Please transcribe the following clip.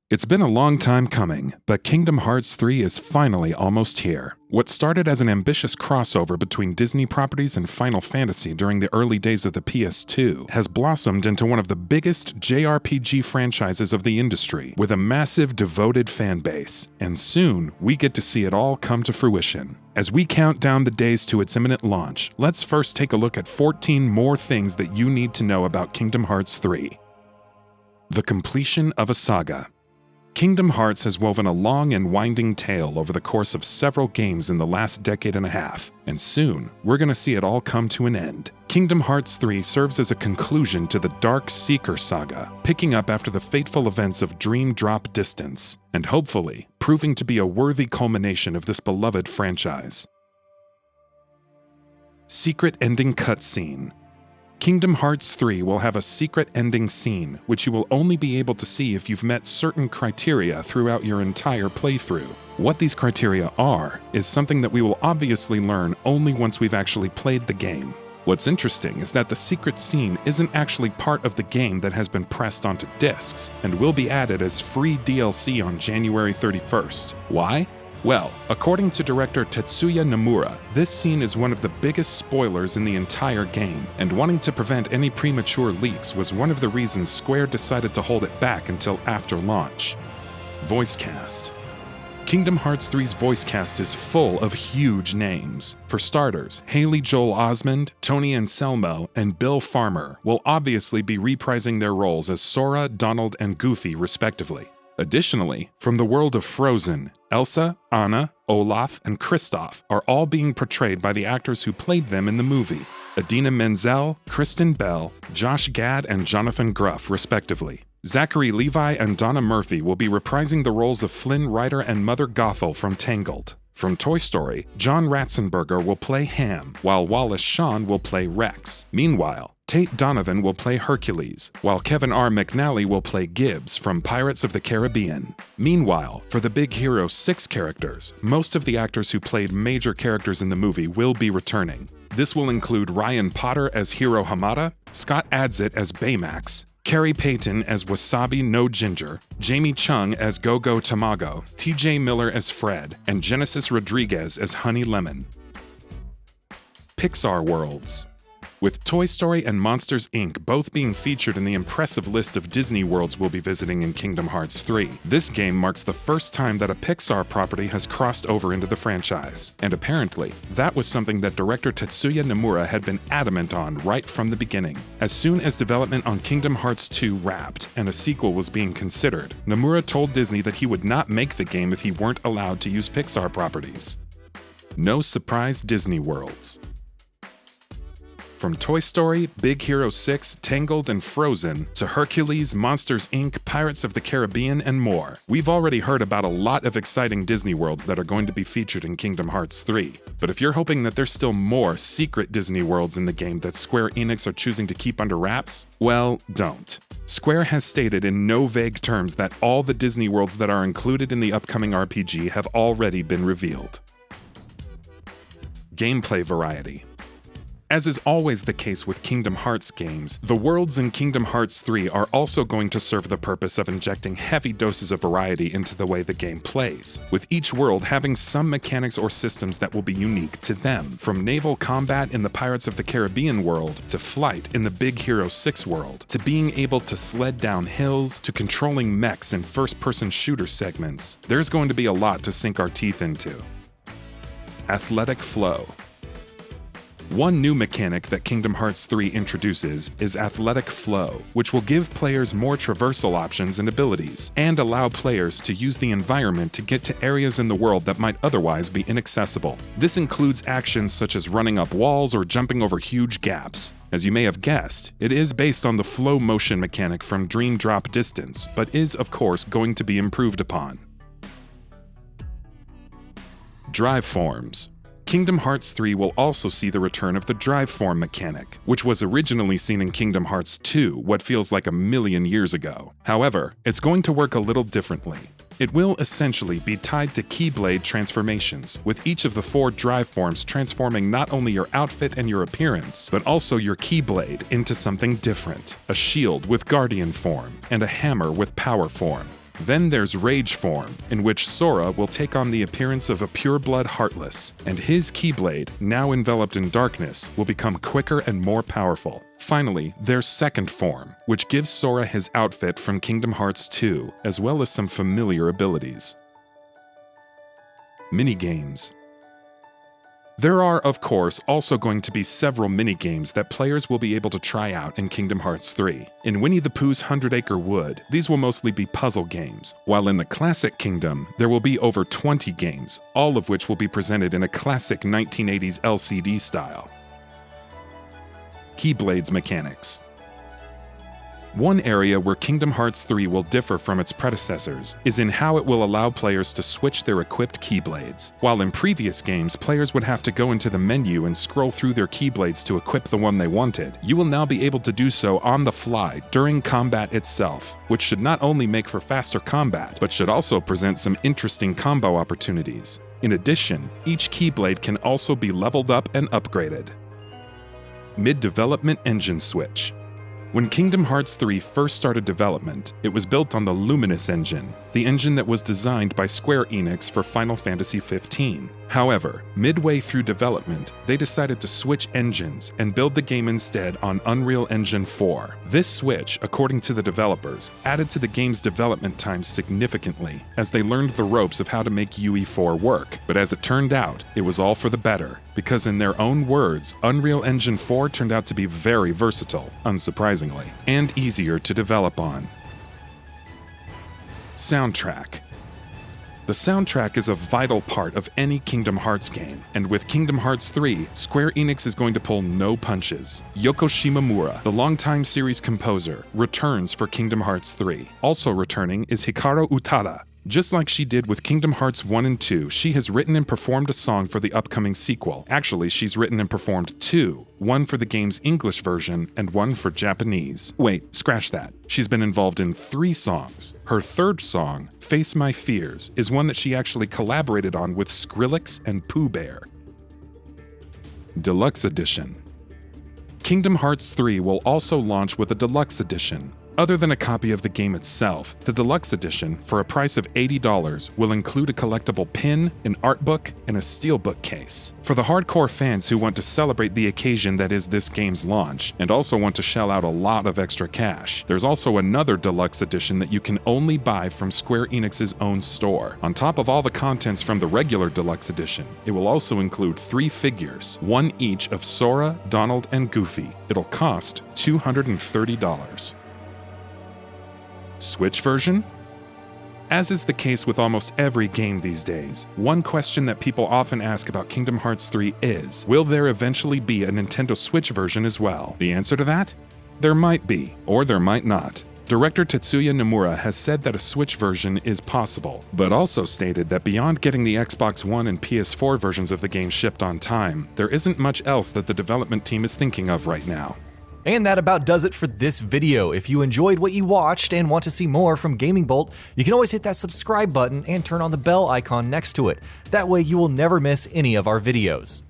It's been a long time coming, but Kingdom Hearts 3 is finally almost here. What started as an ambitious crossover between Disney properties and Final Fantasy during the early days of the PS2 has blossomed into one of the biggest JRPG franchises of the industry, with a massive devoted fan base, and soon we get to see it all come to fruition. As we count down the days to its imminent launch, let's first take a look at 14 more things that you need to know about Kingdom Hearts 3. The completion of a saga. Kingdom Hearts has woven a long and winding tale over the course of several games in the last decade and a half, and soon we're going to see it all come to an end. Kingdom Hearts 3 serves as a conclusion to the Dark Seeker saga, picking up after the fateful events of Dream Drop Distance, and hopefully proving to be a worthy culmination of this beloved franchise. Secret Ending Cutscene. Kingdom Hearts 3 will have a secret ending scene, which you will only be able to see if you've met certain criteria throughout your entire playthrough. What these criteria are is something that we will obviously learn only once we've actually played the game. What's interesting is that the secret scene isn't actually part of the game that has been pressed onto discs, and will be added as free DLC on January 31st. Why? Well, according to director Tetsuya Nomura, this scene is one of the biggest spoilers in the entire game, and wanting to prevent any premature leaks was one of the reasons Square decided to hold it back until after launch. Voice cast. Kingdom Hearts 3's voice cast is full of huge names. For starters, Haley Joel Osment, Tony Anselmo, and Bill Farmer will obviously be reprising their roles as Sora, Donald, and Goofy respectively. Additionally, from the world of Frozen, Elsa, Anna, Olaf, and Kristoff are all being portrayed by the actors who played them in the movie: Idina Menzel, Kristen Bell, Josh Gad, and Jonathan Gruff, respectively. Zachary Levi and Donna Murphy will be reprising the roles of Flynn Rider and Mother Gothel from Tangled. From Toy Story, John Ratzenberger will play Ham, while Wallace Shawn will play Rex. Meanwhile, Tate Donovan will play Hercules, while Kevin R. McNally will play Gibbs from Pirates of the Caribbean. Meanwhile, for the Big Hero 6 characters, most of the actors who played major characters in the movie will be returning. This will include Ryan Potter as Hiro Hamada, Scott Adsit as Baymax, Carrie Payton as Wasabi No Ginger, Jamie Chung as Go-Go Tamago, TJ Miller as Fred, and Genesis Rodriguez as Honey Lemon. PIXAR Worlds. With Toy Story and Monsters, Inc. both being featured in the impressive list of Disney worlds we'll be visiting in Kingdom Hearts 3, this game marks the first time that a Pixar property has crossed over into the franchise. And apparently, that was something that director Tetsuya Nomura had been adamant on right from the beginning. As soon as development on Kingdom Hearts 2 wrapped and a sequel was being considered, Nomura told Disney that he would not make the game if he weren't allowed to use Pixar properties. No surprise Disney worlds. From Toy Story, Big Hero 6, Tangled, and Frozen, to Hercules, Monsters, Inc., Pirates of the Caribbean, and more, we've already heard about a lot of exciting Disney worlds that are going to be featured in Kingdom Hearts 3. But if you're hoping that there's still more secret Disney worlds in the game that Square Enix are choosing to keep under wraps, well, don't. Square has stated in no vague terms that all the Disney worlds that are included in the upcoming RPG have already been revealed. Gameplay variety. As is always the case with Kingdom Hearts games, the worlds in Kingdom Hearts 3 are also going to serve the purpose of injecting heavy doses of variety into the way the game plays, with each world having some mechanics or systems that will be unique to them, from naval combat in the Pirates of the Caribbean world, to flight in the Big Hero 6 world, to being able to sled down hills, to controlling mechs in first-person shooter segments. There's going to be a lot to sink our teeth into. Athletic flow. One new mechanic that Kingdom Hearts 3 introduces is Athletic Flow, which will give players more traversal options and abilities, and allow players to use the environment to get to areas in the world that might otherwise be inaccessible. This includes actions such as running up walls or jumping over huge gaps. As you may have guessed, it is based on the flow motion mechanic from Dream Drop Distance, but is of course going to be improved upon. Drive forms. Kingdom Hearts 3 will also see the return of the drive form mechanic, which was originally seen in Kingdom Hearts 2 what feels like a million years ago. However, it's going to work a little differently. It will essentially be tied to Keyblade transformations, with each of the 4 drive forms transforming not only your outfit and your appearance, but also your Keyblade into something different: a shield with Guardian form, and a hammer with Power form. Then there's Rage form, in which Sora will take on the appearance of a pureblood Heartless, and his Keyblade, now enveloped in darkness, will become quicker and more powerful. Finally, there's Second form, which gives Sora his outfit from Kingdom Hearts 2, as well as some familiar abilities. Minigames. There are, of course, also going to be several minigames that players will be able to try out in Kingdom Hearts 3. In Winnie the Pooh's 100 Acre Wood, these will mostly be puzzle games, while in the Classic Kingdom, there will be over 20 games, all of which will be presented in a classic 1980s LCD style. Keyblades mechanics. One area where Kingdom Hearts 3 will differ from its predecessors is in how it will allow players to switch their equipped Keyblades. While in previous games, players would have to go into the menu and scroll through their Keyblades to equip the one they wanted, you will now be able to do so on the fly during combat itself, which should not only make for faster combat, but should also present some interesting combo opportunities. In addition, each Keyblade can also be leveled up and upgraded. Mid-development engine switch. When Kingdom Hearts 3 first started development, it was built on the Luminous engine, the engine that was designed by Square Enix for Final Fantasy XV. However, midway through development, they decided to switch engines and build the game instead on Unreal Engine 4. This switch, according to the developers, added to the game's development time significantly, as they learned the ropes of how to make UE4 work. But as it turned out, it was all for the better, because in their own words, Unreal Engine 4 turned out to be very versatile, unsurprisingly, and easier to develop on. Soundtrack. The soundtrack is a vital part of any Kingdom Hearts game, and with Kingdom Hearts 3, Square Enix is going to pull no punches. Yoko Shimomura, the longtime series composer, returns for Kingdom Hearts 3. Also returning is Hikaru Utada. Just like she did with Kingdom Hearts 1 and 2, she has written and performed a song for the upcoming sequel. Actually, she's written and performed two, one for the game's English version and one for Japanese. Wait, scratch that. She's been involved in 3 songs. Her third song, Face My Fears, is one that she actually collaborated on with Skrillex and Pooh Bear. Deluxe Edition. Kingdom Hearts 3 will also launch with a Deluxe Edition. Other than a copy of the game itself, the Deluxe Edition, for a price of $80, will include a collectible pin, an art book, and a steelbook case. For the hardcore fans who want to celebrate the occasion that is this game's launch, and also want to shell out a lot of extra cash, there's also another Deluxe Edition that you can only buy from Square Enix's own store. On top of all the contents from the regular Deluxe Edition, it will also include 3 figures, one each of Sora, Donald, and Goofy. It'll cost $230. Switch version? As is the case with almost every game these days, one question that people often ask about Kingdom Hearts 3 is, will there eventually be a Nintendo Switch version as well? The answer to that? There might be, or there might not. Director Tetsuya Nomura has said that a Switch version is possible, but also stated that beyond getting the Xbox One and PS4 versions of the game shipped on time, there isn't much else that the development team is thinking of right now. And that about does it for this video. If you enjoyed what you watched and want to see more from GamingBolt, you can always hit that subscribe button and turn on the bell icon next to it. That way you will never miss any of our videos.